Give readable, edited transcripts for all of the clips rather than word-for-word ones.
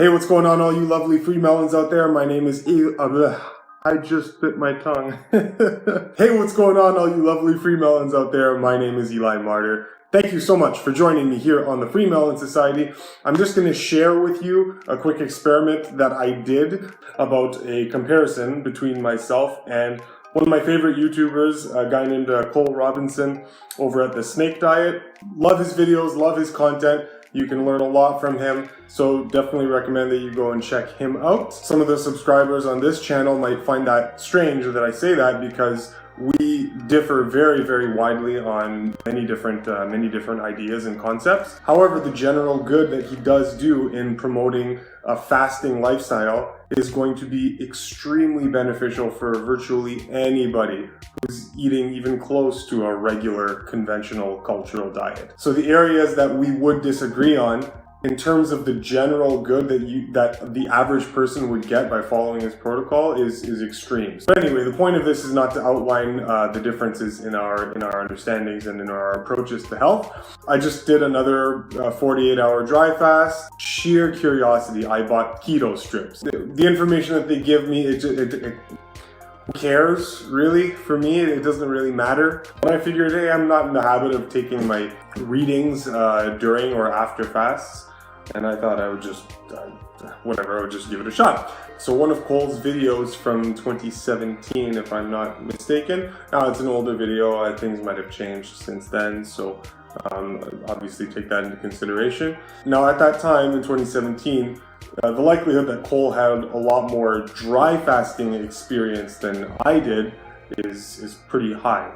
Hey, what's going on, all you lovely FreeMelons out there? My name is I just bit my tongue. Hey, what's going on, all you lovely FreeMelons out there? My name is Martyr. Thank you so much for joining me here on the FreeMelon Society. I'm just going to share with you a quick experiment that I did about a comparison between myself and one of my favorite YouTubers, a guy named Cole Robinson over at The Snake Diet. Love his videos, love his content. You can learn a lot from him, so definitely recommend that you go and check him out. Some of the subscribers on this channel might find that strange that I say that because we differ very, very widely on many different ideas and concepts. However, the general good that he does do in promoting a fasting lifestyle is going to be extremely beneficial for virtually anybody who's eating even close to a regular conventional cultural diet. So the areas that we would disagree on in terms of the general good that the average person would get by following his protocol is extreme. But anyway, the point of this is not to outline the differences in our understandings and in our approaches to health. I just did another 48-hour dry fast. Sheer curiosity, I bought keto strips. The information that they give me, who cares, really? For me, it doesn't really matter. But I figured, hey, I'm not in the habit of taking my readings during or after fasts, and I thought I would just, I would just give it a shot. So one of Cole's videos from 2017, if I'm not mistaken. Now it's an older video, things might have changed since then, so obviously take that into consideration. Now at that time, in 2017, the likelihood that Cole had a lot more dry fasting experience than I did is pretty high.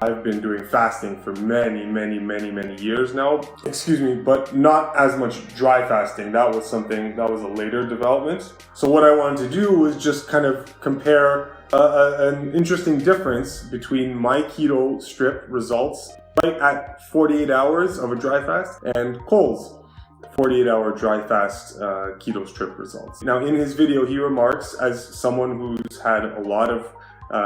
I've been doing fasting for many years now, but not as much dry fasting. That was a later development. So what I wanted to do was just kind of compare an interesting difference between my keto strip results right at 48 hours of a dry fast and Cole's 48-hour dry fast keto strip results. Now in his video he remarks, as someone who's had a lot of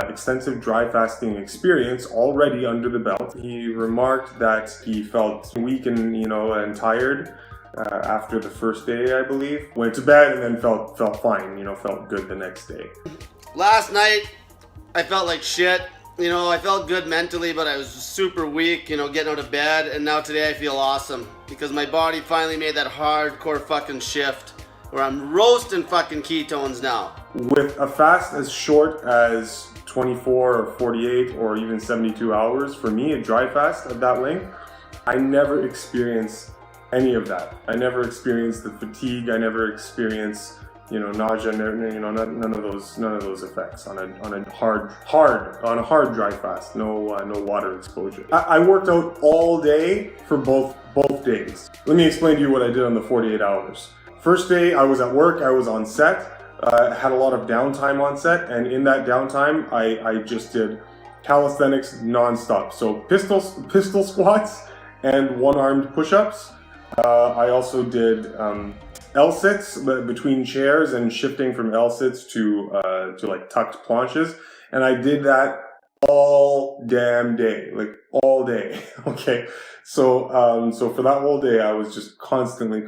extensive dry fasting experience already under the belt, he remarked that he felt weak and tired after the first day, I believe. Went to bed and then felt fine, felt good the next day. Last night I felt like shit. I felt good mentally, but I was super weak, getting out of bed, and now today I feel awesome because my body finally made that hardcore fucking shift where I'm roasting fucking ketones now. With a fast as short as 24 or 48 or even 72 hours, for me, a dry fast of that length, I never experienced any of that. I never experienced the fatigue. I never experienced nausea, none of those effects on a hard dry fast. No water exposure. I worked out all day for both days. Let me explain to you what I did on the 48 hours. First day, I was at work. I was on set. Had a lot of downtime on set, and in that downtime, I just did calisthenics nonstop. So pistol squats and one-armed push-ups. I also did L-sits between chairs and shifting from L-sits to like tucked planches, and I did that all damn day, like all day. Okay, so for that whole day, I was just constantly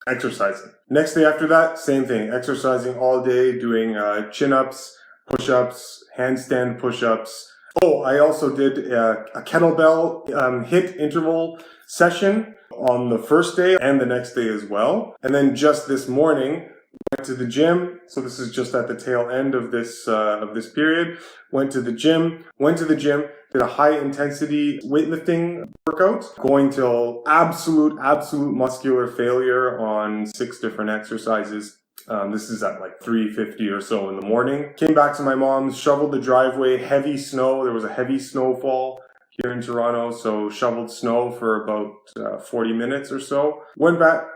exercising. Next day after that, same thing, exercising all day, doing chin-ups, push-ups, handstand push-ups. Oh, I also did a kettlebell HIIT interval session on the first day and the next day as well. And then just this morning, went to the gym. So this is just at the tail end of this period. Went to the gym, did a high intensity weightlifting workout, going till absolute muscular failure on 6 different exercises. This is at like 3:50 or so in the morning. Came back to my mom's, shoveled the driveway, heavy snow. There was a heavy snowfall here in Toronto, so shoveled snow for about 40 minutes or so. Went back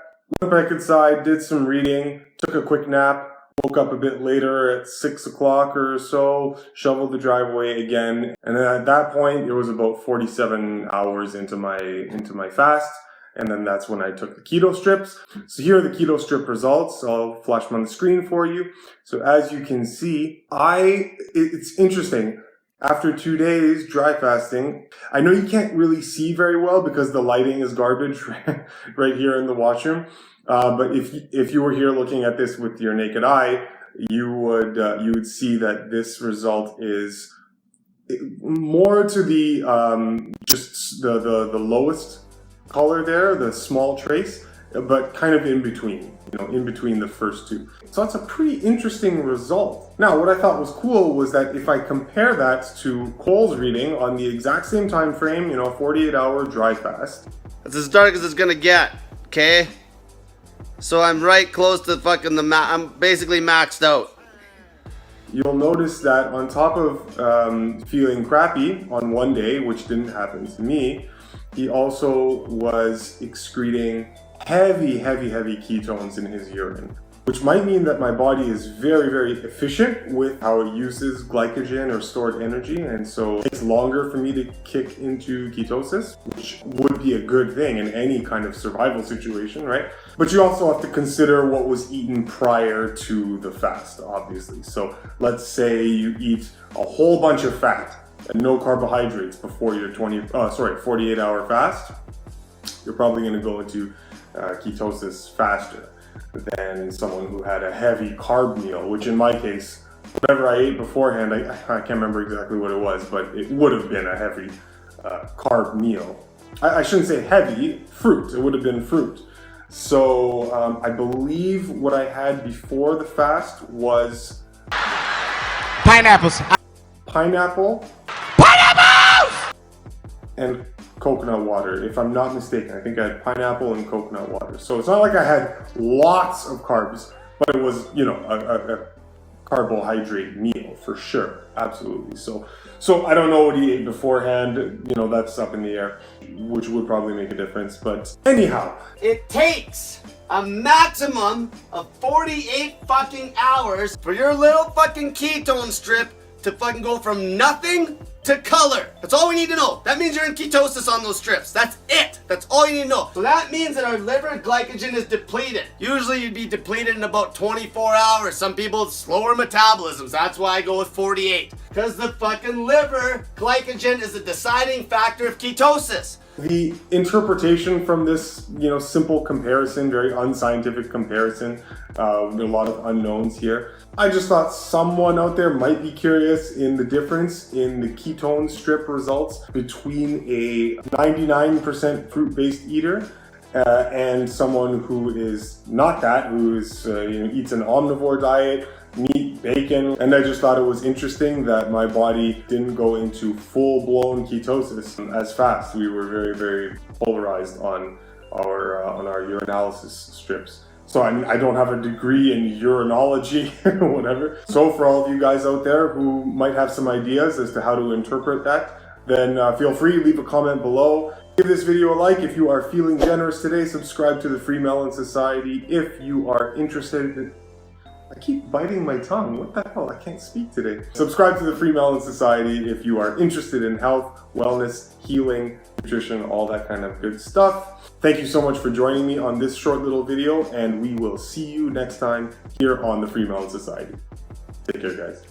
inside, did some reading, took a quick nap, woke up a bit later at 6 o'clock or so, shoveled the driveway again, and then at that point it was about 47 hours into my fast, and then that's when I took the keto strips. So here are the keto strip results. I'll flash them on the screen for you. So as you can see, it's interesting. After 2 days dry fasting, I know you can't really see very well because the lighting is garbage right here in the washroom. But if you were here looking at this with your naked eye, you would see that this result is more to the just the lowest color there, the small trace, but kind of in between, in between the first two. So that's a pretty interesting result. Now, what I thought was cool was that if I compare that to Cole's reading on the exact same time frame, 48-hour dry fast. It's as dark as it's gonna get, okay? So I'm right close to fucking I'm basically maxed out. You'll notice that on top of feeling crappy on one day, which didn't happen to me, he also was excreting heavy ketones in his urine, which might mean that my body is very, very efficient with how it uses glycogen or stored energy, and so it takes longer for me to kick into ketosis, which would be a good thing in any kind of survival situation, right? But you also have to consider what was eaten prior to the fast, obviously. So let's say you eat a whole bunch of fat and no carbohydrates before your 48-hour fast. You're probably going to go into ketosis faster than someone who had a heavy carb meal, which in my case, whatever I ate beforehand, I can't remember exactly what it was, but it would have been a heavy carb meal. I shouldn't say heavy, fruit. It would have been fruit. So I believe what I had before the fast was pineapples, and coconut water, if I'm not mistaken. I think I had pineapple and coconut water. So it's not like I had lots of carbs, but it was, a carbohydrate meal for sure. Absolutely. So I don't know what he ate beforehand. That's up in the air, which would probably make a difference. But anyhow, it takes a maximum of 48 fucking hours for your little fucking ketone strip to fucking go from nothing to color. That's all we need to know. That means you're in ketosis on those strips. That's it. That's all you need to know. So that means that our liver glycogen is depleted. Usually you'd be depleted in about 24 hours. Some people slower metabolisms. That's why I go with 48. Because the fucking liver glycogen is the deciding factor of ketosis. The interpretation from this, simple comparison, very unscientific comparison, there are a lot of unknowns here. I just thought someone out there might be curious in the difference in the ketone strip results between a 99% fruit-based eater and someone who is not that, who is eats an omnivore diet, meat, bacon, and I just thought it was interesting that my body didn't go into full-blown ketosis as fast. We were very, very polarized on our urinalysis strips. So I don't have a degree in urinology or whatever. So for all of you guys out there who might have some ideas as to how to interpret that, then feel free to leave a comment below. Give this video a like if you are feeling generous today. Subscribe to the FreeMelon Society if you are interested in... I keep biting my tongue. What the hell? I can't speak today. Subscribe to the FreeMelon Society if you are interested in health, wellness, healing, nutrition, all that kind of good stuff. Thank you so much for joining me on this short little video, and we will see you next time here on the FreeMelon Society. Take care, guys.